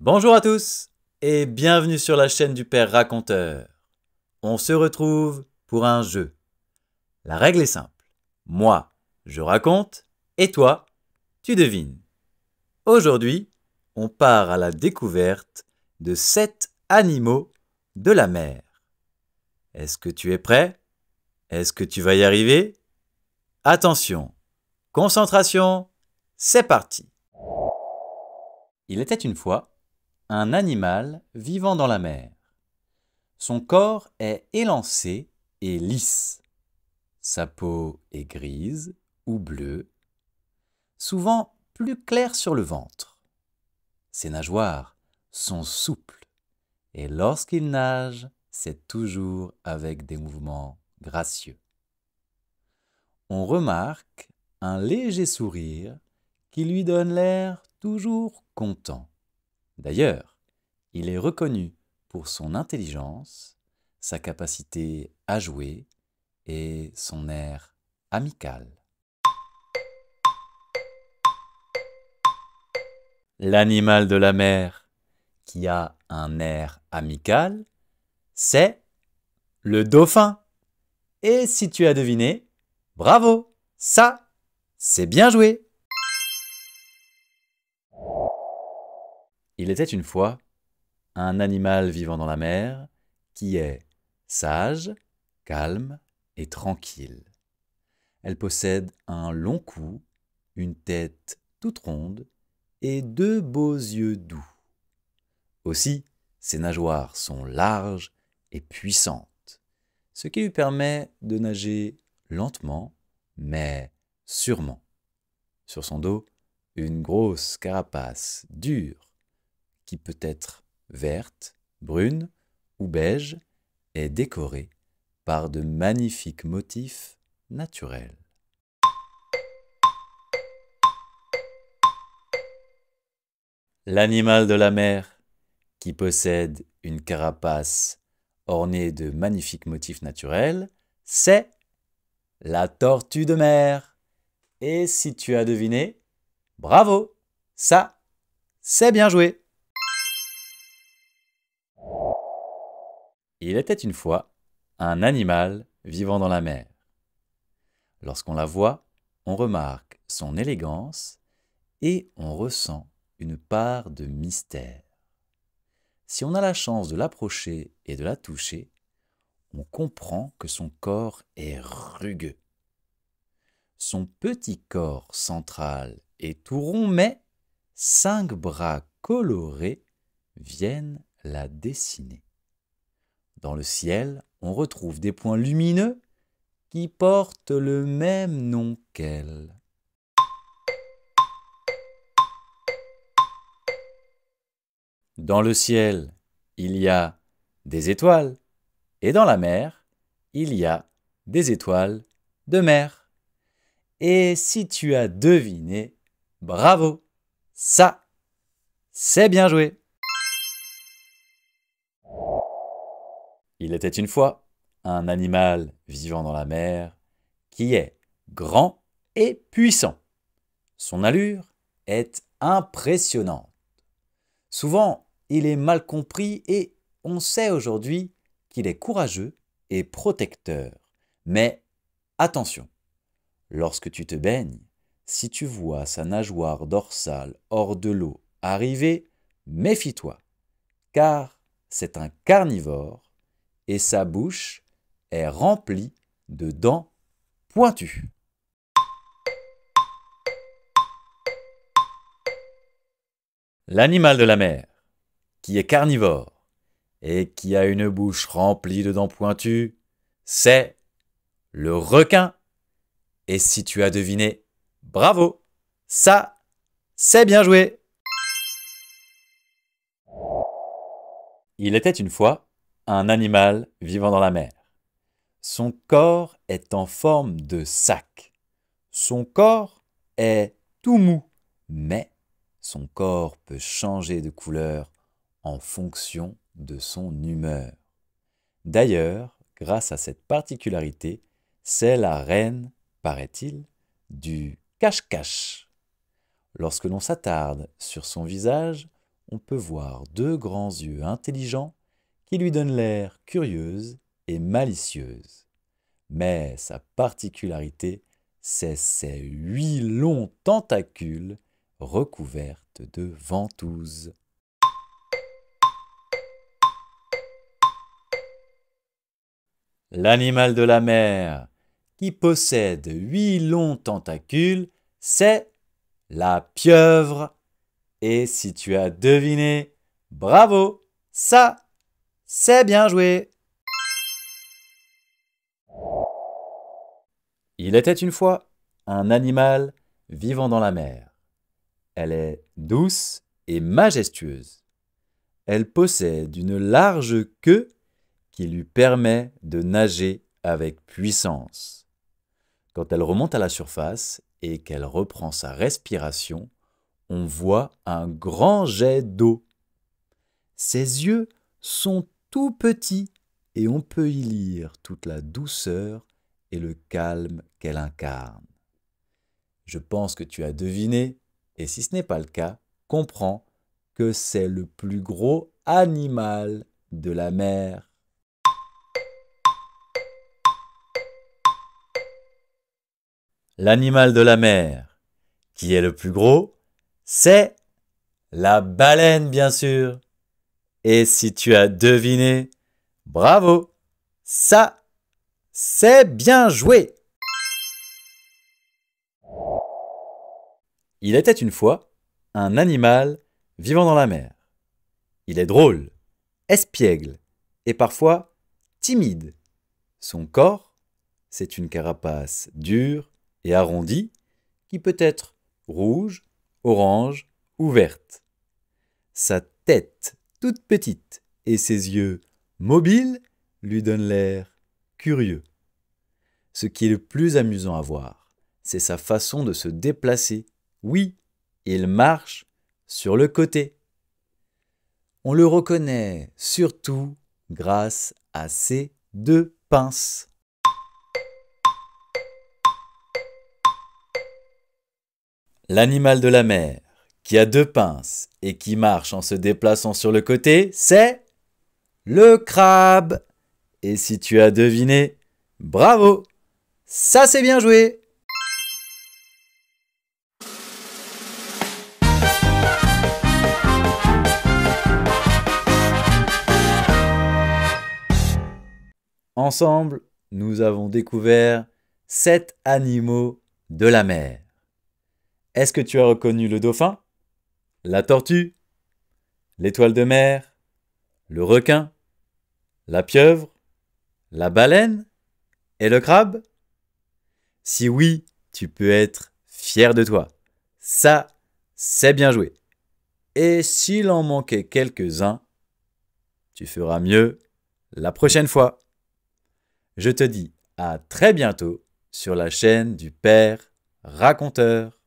Bonjour à tous et bienvenue sur la chaîne du Père Raconteur. On se retrouve pour un jeu. La règle est simple. Moi, je raconte et toi, tu devines. Aujourd'hui, on part à la découverte de 7 animaux de la mer. Est-ce que tu es prêt? Est-ce que tu vas y arriver? Attention, concentration, c'est parti. Il était une fois un animal vivant dans la mer. Son corps est élancé et lisse. Sa peau est grise ou bleue, souvent plus claire sur le ventre. Ses nageoires sont souples et lorsqu'il nage, c'est toujours avec des mouvements gracieux. On remarque un léger sourire qui lui donne l'air toujours content. D'ailleurs, il est reconnu pour son intelligence, sa capacité à jouer et son air amical. L'animal de la mer qui a un air amical, c'est le dauphin. Et si tu as deviné, bravo, ça, c'est bien joué. Il était une fois un animal vivant dans la mer qui est sage, calme et tranquille. Elle possède un long cou, une tête toute ronde et 2 beaux yeux doux. Aussi, ses nageoires sont larges et puissantes, ce qui lui permet de nager lentement mais sûrement. Sur son dos, une grosse carapace dure qui peut être verte, brune ou beige est décorée par de magnifiques motifs naturels. L'animal de la mer qui possède une carapace ornée de magnifiques motifs naturels, c'est la tortue de mer. Et si tu as deviné, bravo, ça, c'est bien joué. Il était une fois un animal vivant dans la mer. Lorsqu'on la voit, on remarque son élégance et on ressent une part de mystère. Si on a la chance de l'approcher et de la toucher, on comprend que son corps est rugueux. Son petit corps central est tout rond, mais 5 bras colorés viennent la dessiner. Dans le ciel, on retrouve des points lumineux qui portent le même nom qu'elle. Dans le ciel, il y a des étoiles, et dans la mer, il y a des étoiles de mer. Et si tu as deviné, bravo, ça, c'est bien joué. Il était une fois un animal vivant dans la mer qui est grand et puissant. Son allure est impressionnante. Souvent, il est mal compris et on sait aujourd'hui qu'il est courageux et protecteur. Mais attention, lorsque tu te baignes, si tu vois sa nageoire dorsale hors de l'eau arriver, méfie-toi, car c'est un carnivore et sa bouche est remplie de dents pointues. L'animal de la mer, qui est carnivore et qui a une bouche remplie de dents pointues, c'est le requin. Et si tu as deviné, bravo, ça, c'est bien joué. Il était une fois un animal vivant dans la mer. Son corps est en forme de sac. Son corps est tout mou, mais son corps peut changer de couleur en fonction de son humeur. D'ailleurs, grâce à cette particularité, c'est la reine, paraît-il, du cache-cache. Lorsque l'on s'attarde sur son visage, on peut voir deux grands yeux intelligents qui lui donnent l'air curieuse et malicieuse. Mais sa particularité, c'est ses 8 longs tentacules recouvertes de ventouses. L'animal de la mer qui possède 8 longs tentacules, c'est la pieuvre. Et si tu as deviné, bravo, ça, c'est bien joué. Il était une fois un animal vivant dans la mer. Elle est douce et majestueuse. Elle possède une large queue qui lui permet de nager avec puissance. Quand elle remonte à la surface et qu'elle reprend sa respiration, on voit un grand jet d'eau. Ses yeux sont tout petits et on peut y lire toute la douceur et le calme qu'elle incarne. Je pense que tu as deviné, et si ce n'est pas le cas, comprends que c'est le plus gros animal de la mer. L'animal de la mer, qui est le plus gros, c'est la baleine, bien sûr. Et si tu as deviné, bravo, ça, c'est bien joué. Il était une fois un animal vivant dans la mer. Il est drôle, espiègle et parfois timide. Son corps, c'est une carapace dure et arrondie qui peut être rouge, orange ou verte. Sa tête toute petite et ses yeux mobiles lui donnent l'air curieux. Ce qui est le plus amusant à voir, c'est sa façon de se déplacer. Oui, il marche sur le côté. On le reconnaît surtout grâce à ses 2 pinces. L'animal de la mer qui a 2 pinces et qui marche en se déplaçant sur le côté, c'est le crabe. Et si tu as deviné, bravo, ça c'est bien joué. Ensemble, nous avons découvert 7 animaux de la mer. Est-ce que tu as reconnu le dauphin, la tortue, l'étoile de mer, le requin, la pieuvre, la baleine et le crabe? Si oui, tu peux être fier de toi. Ça, c'est bien joué. Et s'il en manquait quelques-uns, tu feras mieux la prochaine fois. Je te dis à très bientôt sur la chaîne du Père Raconteur.